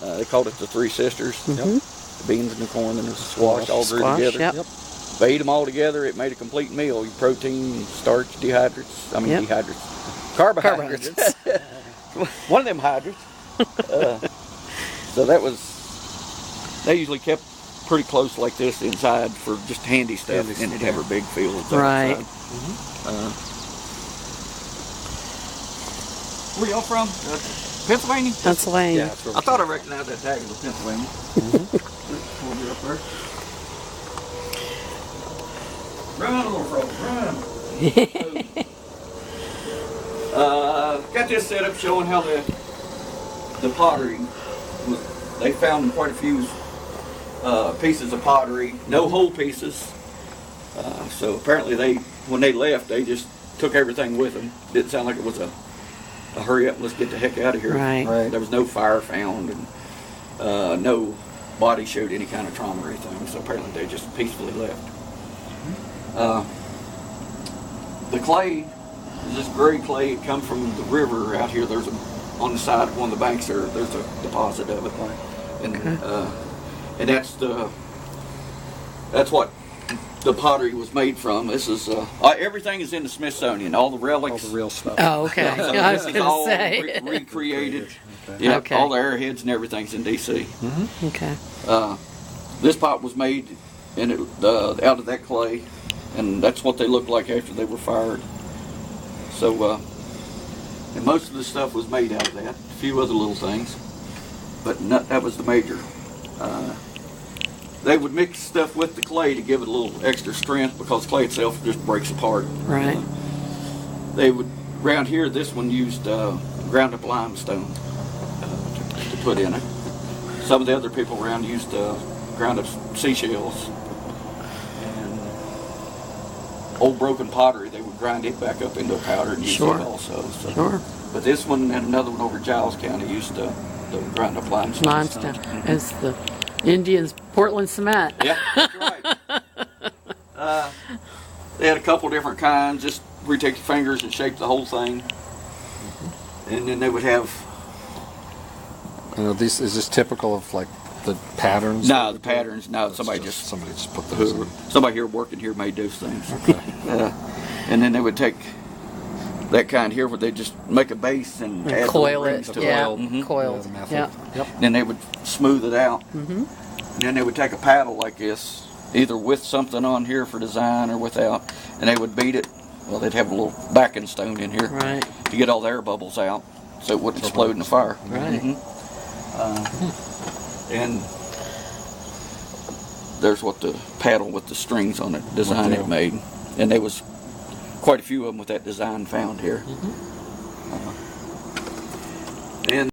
They called it the Three Sisters. Mm-hmm. The beans and the corn and the squash all grew together. Yep. If you ate them all together, it made a complete meal. Your protein, starch, dehydrates. Carbohydrates. One of them hydrates. So that was. They usually kept pretty close like this inside for just handy stuff, and they'd have a big field outside. Right. Where y'all from? Pennsylvania? Pennsylvania. Yeah, I thought I recognized that tag as Pennsylvania. We'll be up there. Run, little frog, run. Got this set up showing how the pottery was. They found quite a few pieces of pottery, no whole pieces. So apparently when they left, they just took everything with them. Didn't sound like it was a hurry up, let's get the heck out of here. Right. There was no fire found, and no body showed any kind of trauma or anything. So apparently they just peacefully left. The clay is this gray clay. It comes from the river out here. There's on the side of one of the banks there's a deposit of it, and and that's what the pottery was made from. This is everything is in the Smithsonian. All the relics, all the real stuff. Oh, okay. So I was this is going to all say. recreated. Okay. Yeah, Okay. all the airheads and everything's in D.C. Okay. This pot was made out of that clay, and that's what they looked like after they were fired. So, and most of the stuff was made out of that. A few other little things, but that was the major. They would mix stuff with the clay to give it a little extra strength because clay itself just breaks apart. Right. They would, around here, this one used ground up limestone to put in it. Some of the other people around used ground up seashells. And old broken pottery, they would grind it back up into a powder and use it also. So. Sure. But this one and another one over Giles County used the ground up limestone. Limestone. As the Indians, Portland cement. Yeah, that's right. They had a couple different kinds, just where you take your fingers and shape the whole thing. And then they would have... Is this typical of like the patterns? No, the patterns, no. Somebody just put those in. somebody here working here made those things. And then they would take that kind here where they just make a base and add Coil rings it. to Yeah. it. Coiled. Yeah. Yep. Then they would smooth it out. And then they would take a paddle like this, either with something on here for design or without, and they would beat it. Well, they'd have a little backing stone in here Right. to get all the air bubbles out so it wouldn't explode in the fire. Right. And there's what the paddle with the strings on it design it made. And there was quite a few of them with that design found here. And